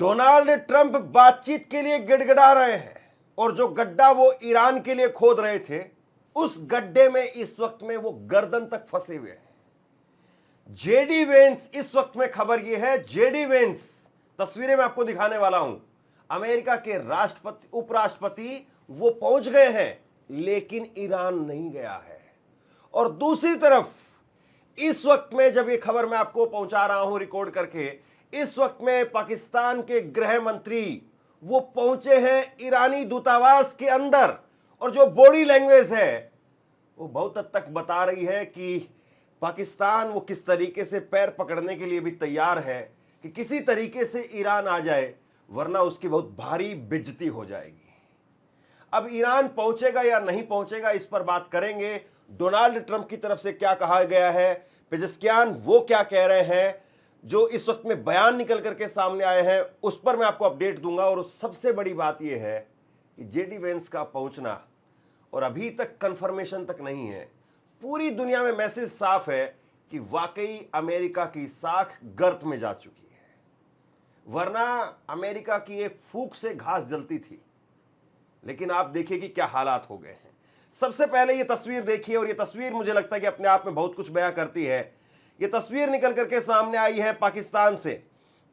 Donald Trump बातचीत के लिए गिड़गिड़ा रहे हैं और जो गड्ढा वो ईरान के लिए खोद रहे थे, उस गड्ढे में इस वक्त में वो गर्दन तक फंसे हुए हैं। जेडी वेंस, इस वक्त में खबर यह है, जेडी वेंस, तस्वीरें मैं आपको दिखाने वाला हूं, अमेरिका के राष्ट्रपति, उपराष्ट्रपति वो पहुंच गए हैं, लेकिन ईरान नहीं गया है। और दूसरी तरफ इस वक्त में जब ये खबर मैं आपको पहुंचा रहा हूं रिकॉर्ड करके, इस वक्त में पाकिस्तान के गृह मंत्री वो पहुंचे हैं ईरानी दूतावास के अंदर, और जो बॉडी लैंग्वेज है वो बहुत हद तक बता रही है कि पाकिस्तान वो किस तरीके से पैर पकड़ने के लिए भी तैयार है कि किसी तरीके से ईरान आ जाए, वरना उसकी बहुत भारी बेइज्जती हो जाएगी। अब ईरान पहुंचेगा या नहीं पहुंचेगा, इस पर बात करेंगे। डोनाल्ड ट्रंप की तरफ से क्या कहा गया है, पेजेस्कियान वो क्या कह रहे हैं, जो इस वक्त में बयान निकल करके सामने आए हैं, उस पर मैं आपको अपडेट दूंगा। और सबसे बड़ी बात यह है कि जेडी वेंस का पहुंचना और अभी तक कंफर्मेशन तक नहीं है। पूरी दुनिया में मैसेज साफ है कि वाकई अमेरिका की साख गर्त में जा चुकी है, वरना अमेरिका की एक फूंक से घास जलती थी। लेकिन आप देखिए कि क्या हालात हो गए हैं। सबसे पहले ये तस्वीर देखिए, और ये तस्वीर मुझे लगता है कि अपने आप में बहुत कुछ बयां करती है। ये तस्वीर निकल करके सामने आई है पाकिस्तान से,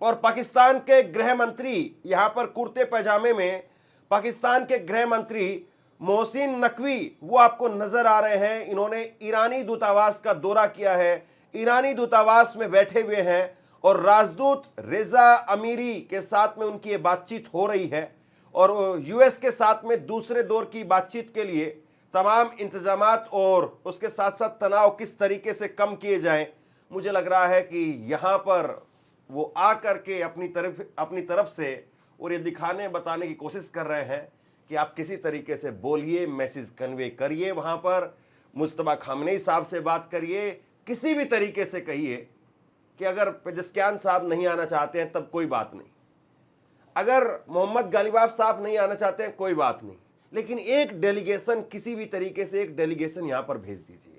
और पाकिस्तान के गृह मंत्री यहां पर कुर्ते पैजामे में, पाकिस्तान के गृह मंत्री मोहसिन नकवी वो आपको नजर आ रहे हैं। इन्होंने ईरानी दूतावास का दौरा किया है, ईरानी दूतावास में बैठे हुए हैं, और राजदूत रेजा अमीरी के साथ में उनकी ये बातचीत हो रही है। और यूएस के साथ में दूसरे दौर की बातचीत के लिए तमाम इंतजामात और उसके साथ साथ तनाव किस तरीके से कम किए जाएं, मुझे लग रहा है कि यहाँ पर वो आ करके अपनी तरफ से और ये दिखाने बताने की कोशिश कर रहे हैं कि आप किसी तरीके से बोलिए, मैसेज कन्वे करिए, वहाँ पर मुज्तबा खामनेई साहब से बात करिए, किसी भी तरीके से कहिए कि अगर पेजेस्कियान साहब नहीं आना चाहते हैं तब कोई बात नहीं, अगर मोहम्मद गालिबाफ साहब नहीं आना चाहते हैं कोई बात नहीं, लेकिन एक डेलीगेशन, किसी भी तरीके से एक डेलीगेशन यहां पर भेज दीजिए।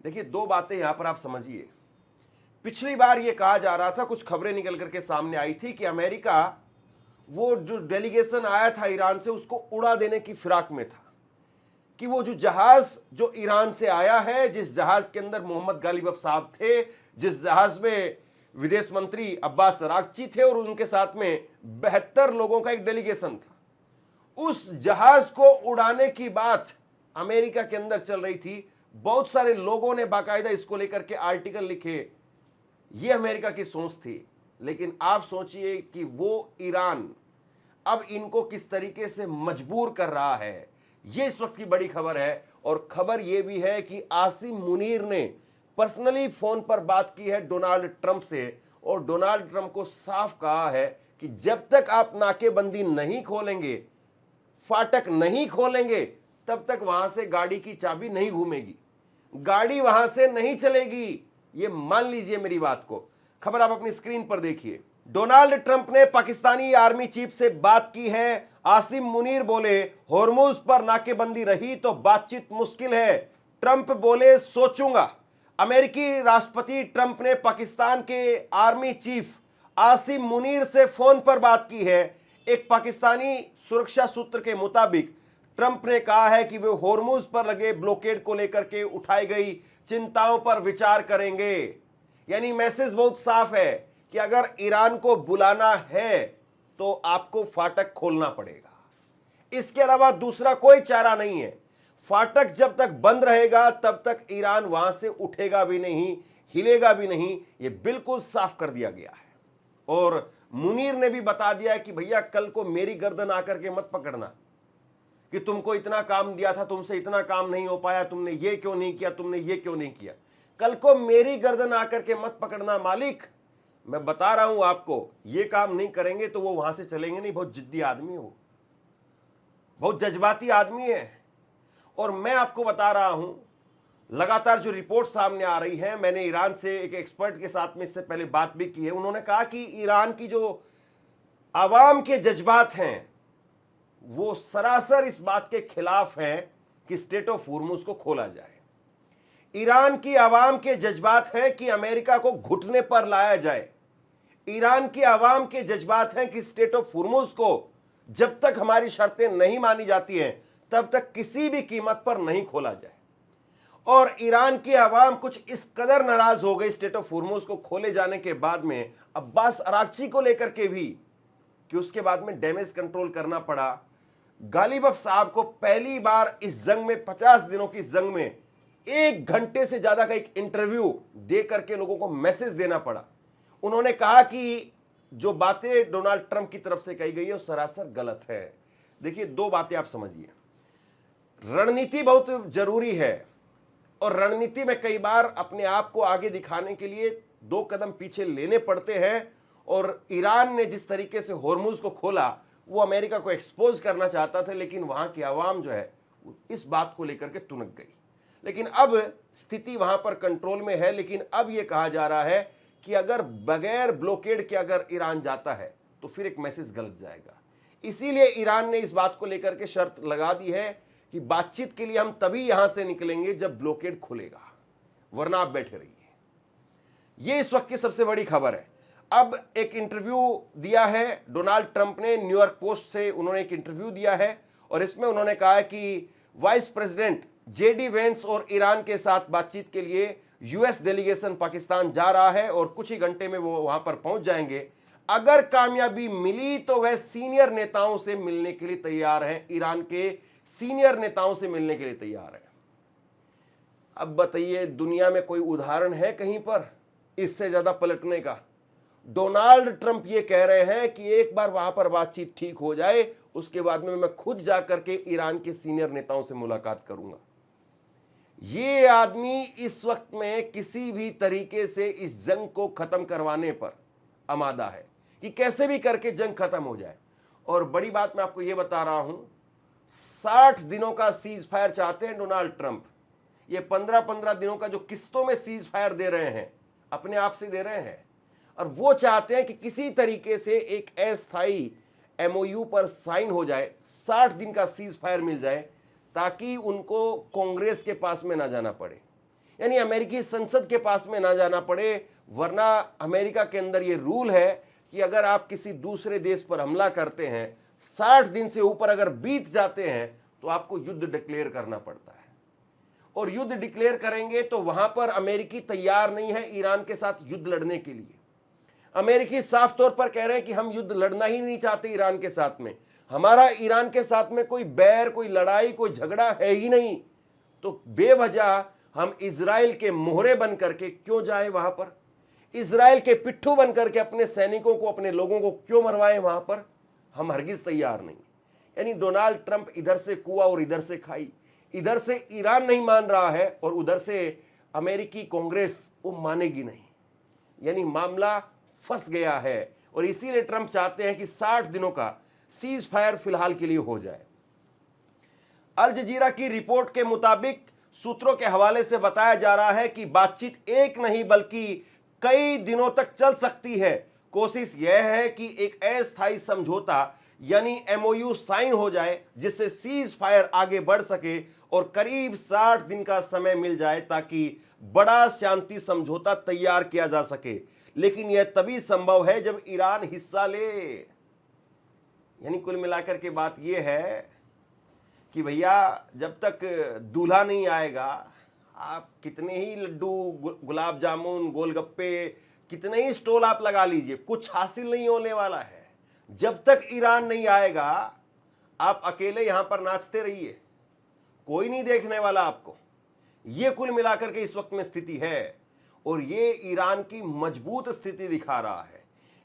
देखिए, दो बातें यहां पर आप समझिए। पिछली बार यह कहा जा रहा था, कुछ खबरें निकल करके सामने आई थी कि अमेरिका वो जो डेलीगेशन आया था ईरान से, उसको उड़ा देने की फिराक में था, कि वो जो जहाज जो ईरान से आया है, जिस जहाज के अंदर मोहम्मद गालिबाफ साहब थे, जिस जहाज में विदेश मंत्री अब्बास अरागची थे और उनके साथ में 72 लोगों का एक डेलीगेशन था, उस जहाज को उड़ाने की बात अमेरिका के अंदर चल रही थी। बहुत सारे लोगों ने बाकायदा इसको लेकर के आर्टिकल लिखे, ये अमेरिका की सोच थी। लेकिन आप सोचिए कि वो ईरान अब इनको किस तरीके से मजबूर कर रहा है, ये इस वक्त की बड़ी खबर है। और खबर यह भी है कि आसिम मुनीर ने पर्सनली फोन पर बात की है डोनाल्ड ट्रंप से, और डोनाल्ड ट्रंप को साफ कहा है कि जब तक आप नाकेबंदी नहीं खोलेंगे, फाटक नहीं खोलेंगे, तब तक वहां से गाड़ी की चाबी नहीं घूमेगी, गाड़ी वहां से नहीं चलेगी। ये मान लीजिए मेरी बात को। खबर आप अपनी स्क्रीन पर देखिए। डोनाल्ड ट्रंप ने पाकिस्तानी आर्मी चीफ से बात की है। आसिम मुनीर बोले, होर्मुज पर नाकेबंदी रही तो बातचीत मुश्किल है। ट्रंप बोले, सोचूंगा। अमेरिकी राष्ट्रपति ट्रंप ने पाकिस्तान के आर्मी चीफ आसिम मुनीर से फोन पर बात की है। एक पाकिस्तानी सुरक्षा सूत्र के मुताबिक ट्रंप ने कहा है कि वे होर्मुज पर लगे ब्लॉकेड को लेकर के उठाई गई चिंताओं पर विचार करेंगे। यानी मैसेज बहुत साफ है कि अगर ईरान को बुलाना है तो आपको फाटक खोलना पड़ेगा, इसके अलावा दूसरा कोई चारा नहीं है। फाटक जब तक बंद रहेगा तब तक ईरान वहां से उठेगा भी नहीं, हिलेगा भी नहीं, यह बिल्कुल साफ कर दिया गया है। और मुनीर ने भी बता दिया है कि भैया कल को मेरी गर्दन आकर के मत पकड़ना कि तुमको इतना काम दिया था, तुमसे इतना काम नहीं हो पाया, तुमने ये क्यों नहीं किया, तुमने ये क्यों नहीं किया। कल को मेरी गर्दन आकर के मत पकड़ना मालिक, मैं बता रहा हूं आपको, ये काम नहीं करेंगे तो वो वहां से चलेंगे नहीं। बहुत जिद्दी आदमी है वो, बहुत जज्बाती आदमी है। और मैं आपको बता रहा हूं, लगातार जो रिपोर्ट सामने आ रही है, मैंने ईरान से एक एक्सपर्ट के साथ में इससे पहले बात भी की है, उन्होंने कहा कि ईरान की जो आवाम के जज्बात हैं वो सरासर इस बात के खिलाफ हैं कि स्टेट ऑफ होर्मुज को खोला जाए। ईरान की आवाम के जज्बात हैं कि अमेरिका को घुटने पर लाया जाए। ईरान की आवाम के जज्बात हैं कि स्टेट ऑफ हुर्मुज को जब तक हमारी शर्तें नहीं मानी जाती हैं तब तक किसी भी कीमत पर नहीं खोला जाए। और ईरान की आवाम कुछ इस कदर नाराज हो गई स्टेट ऑफ हुर्मुज को खोले जाने के बाद में अब्बास अरागची को लेकर के भी, कि उसके बाद में डैमेज कंट्रोल करना पड़ा। गालिबफ साहब को पहली बार इस जंग में, 50 दिनों की जंग में 1 घंटे से ज्यादा का एक इंटरव्यू दे करके लोगों को मैसेज देना पड़ा। उन्होंने कहा कि जो बातें डोनाल्ड ट्रंप की तरफ से कही गई है वो सरासर गलत है। देखिए, 2 बातें आप समझिए। रणनीति बहुत जरूरी है और रणनीति में कई बार अपने आप को आगे दिखाने के लिए 2 कदम पीछे लेने पड़ते हैं। और ईरान ने जिस तरीके से होर्मुज को खोला वो अमेरिका को एक्सपोज करना चाहता था, लेकिन वहां की आवाम जो है इस बात को लेकर के तुनक गई। लेकिन अब स्थिति वहां पर कंट्रोल में है। लेकिन अब यह कहा जा रहा है कि अगर बगैर ब्लॉकेड के अगर ईरान जाता है तो फिर एक मैसेज गलत जाएगा। इसीलिए ईरान ने इस बात को लेकर के शर्त लगा दी है कि बातचीत के लिए हम तभी यहां से निकलेंगे जब ब्लॉकेड खुलेगा, वरना आप बैठे रहिए। यह इस वक्त की सबसे बड़ी खबर है। अब एक इंटरव्यू दिया है डोनाल्ड ट्रंप ने, न्यूयॉर्क पोस्ट से उन्होंने एक इंटरव्यू दिया है और इसमें उन्होंने कहा है कि वाइस प्रेसिडेंट जेडी वेंस और ईरान के साथ बातचीत के लिए यूएस डेलीगेशन पाकिस्तान जा रहा है और कुछ ही घंटे में वो वहां पर पहुंच जाएंगे। अगर कामयाबी मिली तो वह सीनियर नेताओं से मिलने के लिए तैयार हैं, ईरान के सीनियर नेताओं से मिलने के लिए तैयार हैं। अब बताइए, दुनिया में कोई उदाहरण है कहीं पर इससे ज्यादा पलटने का? डोनाल्ड ट्रंप ये कह रहे हैं कि एक बार वहां पर बातचीत ठीक हो जाए उसके बाद में मैं खुद जाकर के ईरान के सीनियर नेताओं से मुलाकात करूंगा। ये आदमी इस वक्त में किसी भी तरीके से इस जंग को खत्म करवाने पर आमादा है कि कैसे भी करके जंग खत्म हो जाए। और बड़ी बात मैं आपको ये बता रहा हूं, 60 दिनों का सीज फायर चाहते हैं डोनाल्ड ट्रंप। ये 15-15 दिनों का जो किस्तों में सीज फायर दे रहे हैं, अपने आप से दे रहे हैं। और वो चाहते हैं कि किसी तरीके से एक अस्थायी एमओयू पर साइन हो जाए, 60 दिन का सीज फायर मिल जाए, ताकि उनको कांग्रेस के पास में ना जाना पड़े, यानी अमेरिकी संसद के पास में ना जाना पड़े। वरना अमेरिका के अंदर ये रूल है कि अगर आप किसी दूसरे देश पर हमला करते हैं, 60 दिन से ऊपर अगर बीत जाते हैं तो आपको युद्ध डिक्लेयर करना पड़ता है। और युद्ध डिक्लेयर करेंगे तो वहां पर अमेरिकी तैयार नहीं है ईरान के साथ युद्ध लड़ने के लिए। अमेरिकी साफ तौर पर कह रहे हैं कि हम युद्ध लड़ना ही नहीं चाहते ईरान के साथ में, हमारा ईरान के साथ में कोई बैर, कोई लड़ाई, कोई झगड़ा है ही नहीं। तो बेवजह हम इजराइल के मोहरे बन करके क्यों जाएं वहां पर? इजराइल के पिट्ठू बन करके अपने सैनिकों को, अपने लोगों को क्यों मरवाएं वहां पर? हम हरगिज तैयार नहीं। यानी डोनाल्ड ट्रंप इधर से कुआ और इधर से खाई, इधर से ईरान नहीं मान रहा है और उधर से अमेरिकी कांग्रेस वो मानेगी नहीं। यानी मामला फंस गया है और इसीलिए ट्रंप चाहते हैं कि 60 दिनों का सीज फायर फिलहाल के लिए हो जाए। अल जजीरा की रिपोर्ट के मुताबिक सूत्रों के हवाले से बताया जा रहा है कि बातचीत एक नहीं बल्कि कई दिनों तक चल सकती है। कोशिश यह है कि एक अस्थायी समझौता यानी एमओयू साइन हो जाए जिससे सीज फायर आगे बढ़ सके और करीब 60 दिन का समय मिल जाए ताकि बड़ा शांति समझौता तैयार किया जा सके। लेकिन यह तभी संभव है जब ईरान हिस्सा ले। यानी कुल मिलाकर के बात यह है कि भैया जब तक दूल्हा नहीं आएगा, आप कितने ही लड्डू, गुलाब जामुन, गोलगप्पे, कितने ही स्टॉल आप लगा लीजिए, कुछ हासिल नहीं होने वाला है। जब तक ईरान नहीं आएगा आप अकेले यहां पर नाचते रहिए, कोई नहीं देखने वाला आपको। यह कुल मिलाकर के इस वक्त में स्थिति है और ये ईरान की मजबूत स्थिति दिखा रहा है।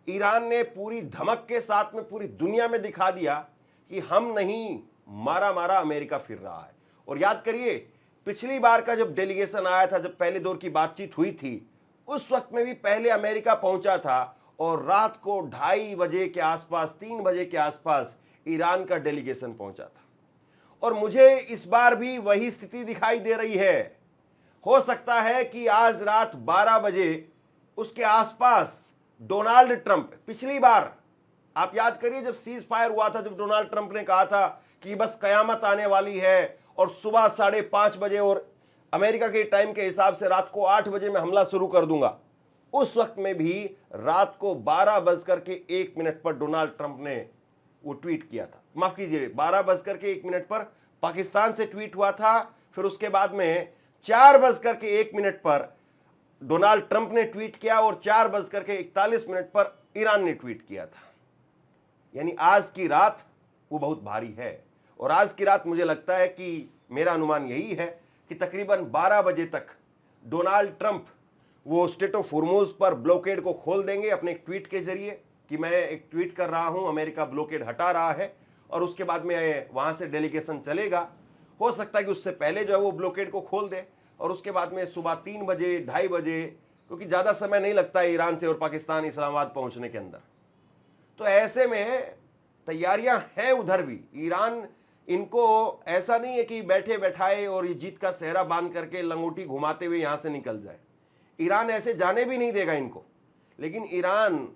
ईरान ने पूरी धमक के साथ में पूरी दुनिया में दिखा दिया कि हम नहीं, मारा मारा अमेरिका फिर रहा है। और याद करिए, पिछली बार का जब डेलीगेशन आया था, जब पहले दौर की बातचीत हुई थी, उस वक्त में भी पहले अमेरिका पहुंचा था और रात को 2:30 बजे के आसपास, 3 बजे के आसपास ईरान का डेलीगेशन पहुंचा था। और मुझे इस बार भी वही स्थिति दिखाई दे रही है। हो सकता है कि आज रात 12 बजे उसके आसपास डोनाल्ड ट्रंप, पिछली बार आप याद करिए जब सीज फायर हुआ था, जब डोनाल्ड ट्रंप ने कहा था कि बस कयामत आने वाली है और सुबह 5:30 बजे और अमेरिका के टाइम के हिसाब से रात को 8 बजे मैं हमला शुरू कर दूंगा, उस वक्त में भी रात को 12:01 पर डोनाल्ड ट्रंप ने वो ट्वीट किया था। माफ कीजिए, 12:01 पर पाकिस्तान से ट्वीट हुआ था, फिर उसके बाद में 4:01 पर डोनाल्ड ट्रंप ने ट्वीट किया और 4:41 पर ईरान ने ट्वीट किया था। यानी आज की रात वो बहुत भारी है। और आज की रात मुझे लगता है कि मेरा अनुमान यही है कि तकरीबन 12 बजे तक डोनाल्ड ट्रंप वो स्टेट ऑफ होर्मुज पर ब्लॉकेड को खोल देंगे अपने एक ट्वीट के जरिए कि मैं एक ट्वीट कर रहा हूं, अमेरिका ब्लॉकेड हटा रहा है, और उसके बाद में वहां से डेलीगेशन चलेगा। हो सकता है कि उससे पहले जो है वो ब्लॉकेड को खोल दे, और उसके बाद में सुबह 3 बजे 2:30 बजे, क्योंकि ज़्यादा समय नहीं लगता है ईरान से और पाकिस्तान इस्लामाबाद पहुंचने के अंदर। तो ऐसे में तैयारियां हैं उधर भी। ईरान, इनको ऐसा नहीं है कि बैठे बैठाए और ये जीत का सेहरा बांध करके लंगोटी घुमाते हुए यहां से निकल जाए। ईरान ऐसे जाने भी नहीं देगा इनको, लेकिन ईरान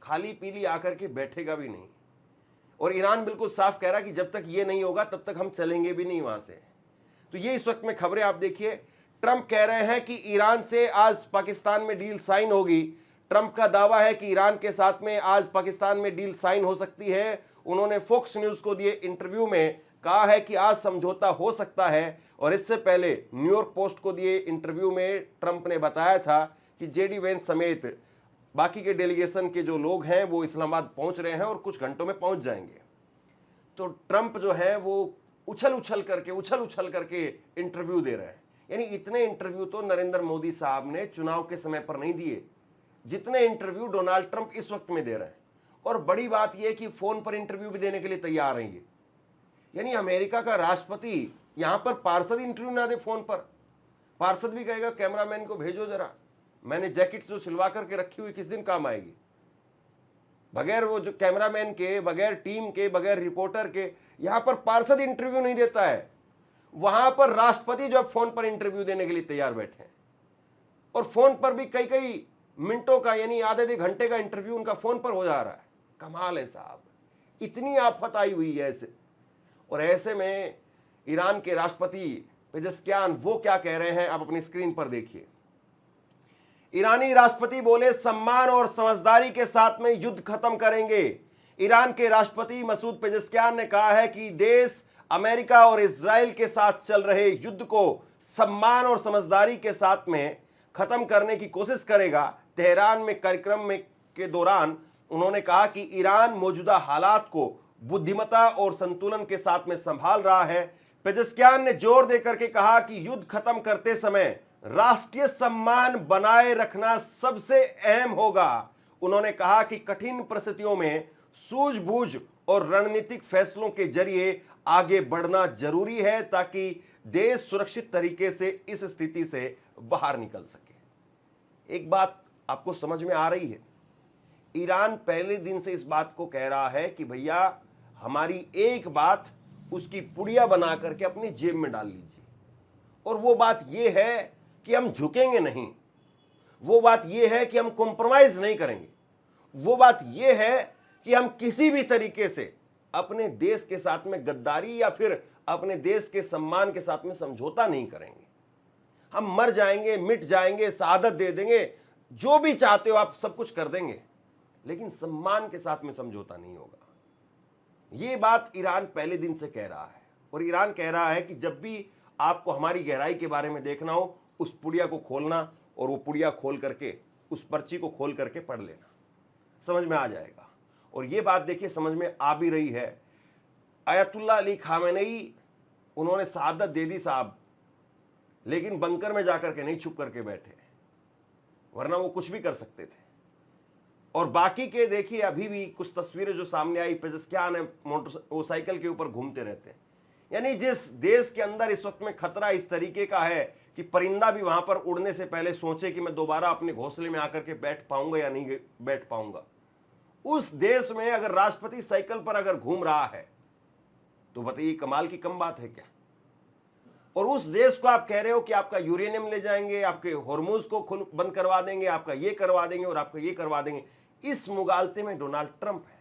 खाली पीली आकर के बैठेगा भी नहीं। और ईरान बिल्कुल साफ कह रहा है कि जब तक ये नहीं होगा तब तक हम चलेंगे भी नहीं वहां से। तो ये इस वक्त में खबरें आप देखिए। ट्रंप कह रहे हैं कि ईरान से आज पाकिस्तान में डील साइन होगी। ट्रंप का दावा है कि ईरान के साथ में आज पाकिस्तान में डील साइन हो सकती है। उन्होंने फॉक्स न्यूज को दिए इंटरव्यू में कहा है कि आज समझौता हो सकता है। और इससे पहले न्यूयॉर्क पोस्ट को दिए इंटरव्यू में ट्रंप ने बताया था कि जेडी वेंस समेत बाकी के डेलीगेशन के जो लोग हैं वो इस्लामाबाद पहुंच रहे हैं और कुछ घंटों में पहुंच जाएंगे। तो ट्रंप जो है वो उछल उछल करके इंटरव्यू दे रहे हैं। यानी इतने इंटरव्यू तो नरेंद्र मोदी साहब ने चुनाव के समय पर नहीं दिए जितने इंटरव्यू डोनाल्ड ट्रंप इस वक्त में दे रहे हैं। और बड़ी बात यह कि फोन पर इंटरव्यू भी देने के लिए तैयार हैं ये। यानी अमेरिका का राष्ट्रपति यहां पर पार्षद इंटरव्यू ना दे फोन पर, पार्षद भी कहेगा कैमरामैन को भेजो जरा, मैंने जैकेट जो सिलवा करके रखी हुई किस दिन काम आएगी। बगैर वो जो कैमरामैन के, बगैर टीम के, बगैर रिपोर्टर के यहां पर पार्षद इंटरव्यू नहीं देता है। वहां पर राष्ट्रपति जो फोन पर इंटरव्यू देने के लिए तैयार बैठे हैं, और फोन पर भी कई कई मिनटों का, यानी आधे घंटे का इंटरव्यू उनका फोन पर हो जा रहा है। कमाल है साहब, इतनी आफत आई हुई है ऐसे। और ऐसे में ईरान के राष्ट्रपति पेजेस्कियान वो क्या कह रहे हैं आप अपनी स्क्रीन पर देखिए। ईरानी राष्ट्रपति बोले सम्मान और समझदारी के साथ में युद्ध खत्म करेंगे। ईरान के राष्ट्रपति मसूद पेजेस्कियान ने कहा है कि देश अमेरिका और इजराइल के साथ चल रहे युद्ध को सम्मान और समझदारी के साथ में खत्म करने की कोशिश करेगा। तेहरान में कार्यक्रम में के दौरान उन्होंने कहा कि ईरान मौजूदा हालात को बुद्धिमत्ता और संतुलन के साथ में संभाल रहा है। पेजेस्कियान ने जोर देकर के कहा कि युद्ध खत्म करते समय राष्ट्रीय सम्मान बनाए रखना सबसे अहम होगा। उन्होंने कहा कि कठिन परिस्थितियों में सूझबूझ और रणनीतिक फैसलों के जरिए आगे बढ़ना जरूरी है ताकि देश सुरक्षित तरीके से इस स्थिति से बाहर निकल सके। एक बात आपको समझ में आ रही है, ईरान पहले दिन से इस बात को कह रहा है कि भैया हमारी एक बात उसकी पुड़िया बना करके अपनी जेब में डाल लीजिए, और वो बात यह है कि हम झुकेंगे नहीं, वो बात यह है कि हम कॉम्प्रोमाइज नहीं करेंगे, वो बात यह है कि हम किसी भी तरीके से अपने देश के साथ में गद्दारी या फिर अपने देश के सम्मान के साथ में समझौता नहीं करेंगे। हम मर जाएंगे, मिट जाएंगे, शहादत दे देंगे, जो भी चाहते हो आप सब कुछ कर देंगे, लेकिन सम्मान के साथ में समझौता नहीं होगा। यह बात ईरान पहले दिन से कह रहा है, और ईरान कह रहा है कि जब भी आपको हमारी गहराई के बारे में देखना हो, उस पुड़िया को खोलना, और वो पुड़िया खोल करके उस पर्ची को खोल करके पढ़ लेना, समझ में आ जाएगा। और ये बात देखिए समझ में आ भी रही है। अयतुल्ला अली खामेनेई, उन्होंने शहादत दे दी साहब, लेकिन बंकर में जाकर के नहीं छुप करके बैठे, वरना वो कुछ भी कर सकते थे। और बाकी के देखिए अभी भी कुछ तस्वीरें जो सामने आई, पेजेस्कियान मोटरसाइकिल के ऊपर घूमते रहते हैं। यानी जिस देश के अंदर इस वक्त में खतरा इस तरीके का है कि परिंदा भी वहां पर उड़ने से पहले सोचे कि मैं दोबारा अपने घोंसले में आकर के बैठ पाऊंगा या नहीं बैठ पाऊंगा, उस देश में अगर राष्ट्रपति साइकिल पर अगर घूम रहा है तो बताइए कमाल की कम बात है क्या। और उस देश को आप कह रहे हो कि आपका यूरेनियम ले जाएंगे, आपके हॉर्मुज को बंद करवा देंगे, आपका ये करवा देंगे और आपका ये करवा देंगे। इस मुगालते में डोनाल्ड ट्रंप है।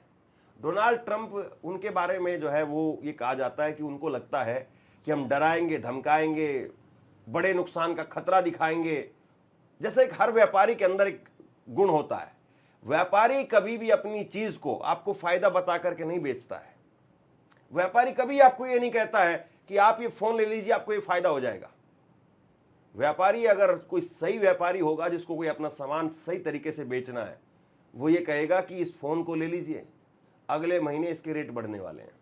डोनाल्ड ट्रंप, उनके बारे में जो है वो ये कहा जाता है कि उनको लगता है कि हम डराएंगे, धमकाएंगे, बड़े नुकसान का खतरा दिखाएंगे, जैसे एक हर व्यापारी के अंदर एक गुण होता है, व्यापारी कभी भी अपनी चीज को आपको फायदा बता करके नहीं बेचता है। व्यापारी कभी आपको ये नहीं कहता है कि आप ये फोन ले लीजिए, आपको ये फायदा हो जाएगा। व्यापारी, अगर कोई सही व्यापारी होगा जिसको कोई अपना सामान सही तरीके से बेचना है, वो ये कहेगा कि इस फोन को ले लीजिए, अगले महीने इसके रेट बढ़ने वाले हैं।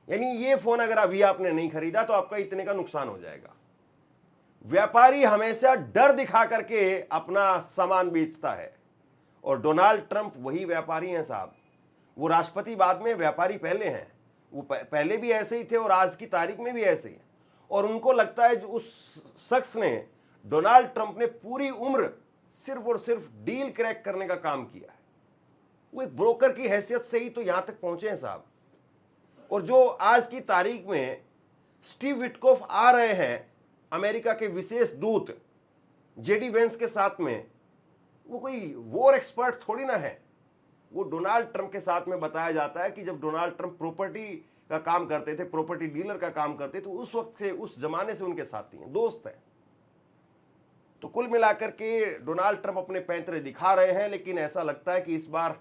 यानी ये फोन अगर अभी आपने नहीं खरीदा तो आपका इतने का नुकसान हो जाएगा। व्यापारी हमेशा डर दिखा करके अपना सामान बेचता है, और डोनाल्ड ट्रंप वही व्यापारी हैं साहब। वो राष्ट्रपति बाद में, व्यापारी पहले हैं। वो पहले भी ऐसे ही थे और आज की तारीख में भी ऐसे ही। और उनको लगता है उस शख्स ने, डोनाल्ड ट्रंप ने पूरी उम्र सिर्फ और सिर्फ डील क्रैक करने का काम किया है। वो एक ब्रोकर की हैसियत से ही तो यहां तक पहुंचे हैं साहब। और जो आज की तारीख में स्टीव विटकॉफ आ रहे हैं, अमेरिका के विशेष दूत जेडी वेंस के साथ में, वो कोई वॉर एक्सपर्ट थोड़ी ना है। वो डोनाल्ड ट्रंप के साथ में बताया जाता है कि जब डोनाल्ड ट्रंप प्रॉपर्टी का काम करते थे, प्रॉपर्टी डीलर का काम करते थे, तो उस वक्त से, उस जमाने से उनके साथी हैं, दोस्त हैं। तो कुल मिलाकर के डोनाल्ड ट्रंप अपने पैंतरे दिखा रहे हैं, लेकिन ऐसा लगता है कि इस बार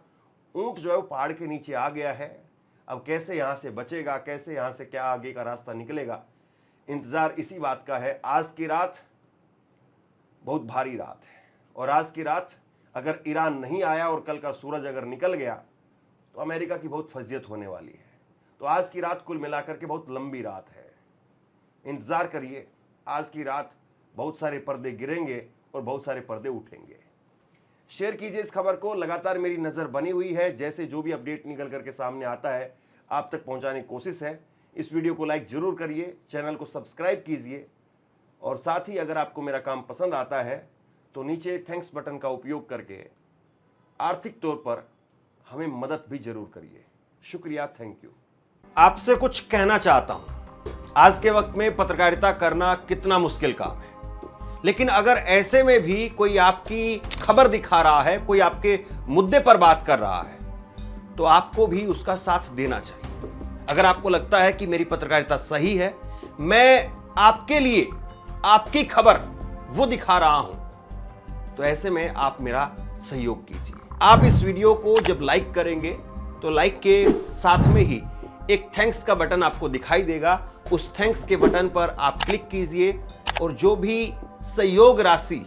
ऊंट जो है वो पहाड़ के नीचे आ गया है। अब कैसे यहां से बचेगा, कैसे यहां से क्या आगे का रास्ता निकलेगा, इंतजार इसी बात का है। आज की रात बहुत भारी रात है, और आज की रात अगर ईरान नहीं आया और कल का सूरज अगर निकल गया तो अमेरिका की बहुत फजीयत होने वाली है। तो आज की रात कुल मिलाकर के बहुत लंबी रात है, इंतजार करिए। आज की रात बहुत सारे पर्दे गिरेंगे और बहुत सारे पर्दे उठेंगे। शेयर कीजिए इस खबर को, लगातार मेरी नज़र बनी हुई है, जैसे जो भी अपडेट निकल करके सामने आता है आप तक पहुंचाने की कोशिश है। इस वीडियो को लाइक जरूर करिए, चैनल को सब्सक्राइब कीजिए, और साथ ही अगर आपको मेरा काम पसंद आता है तो नीचे थैंक्स बटन का उपयोग करके आर्थिक तौर पर हमें मदद भी जरूर करिए। शुक्रिया, थैंक यू। आपसे कुछ कहना चाहता हूं। आज के वक्त में पत्रकारिता करना कितना मुश्किल काम है, लेकिन अगर ऐसे में भी कोई आपकी खबर दिखा रहा है, कोई आपके मुद्दे पर बात कर रहा है, तो आपको भी उसका साथ देना चाहिए। अगर आपको लगता है कि मेरी पत्रकारिता सही है, मैं आपके लिए आपकी खबर वो दिखा रहा हूं, तो ऐसे में आप मेरा सहयोग कीजिए। आप इस वीडियो को जब लाइक करेंगे तो लाइक के साथ में ही एक थैंक्स का बटन आपको दिखाई देगा। उस थैंक्स के बटन पर आप क्लिक कीजिए, और जो भी सहयोग राशि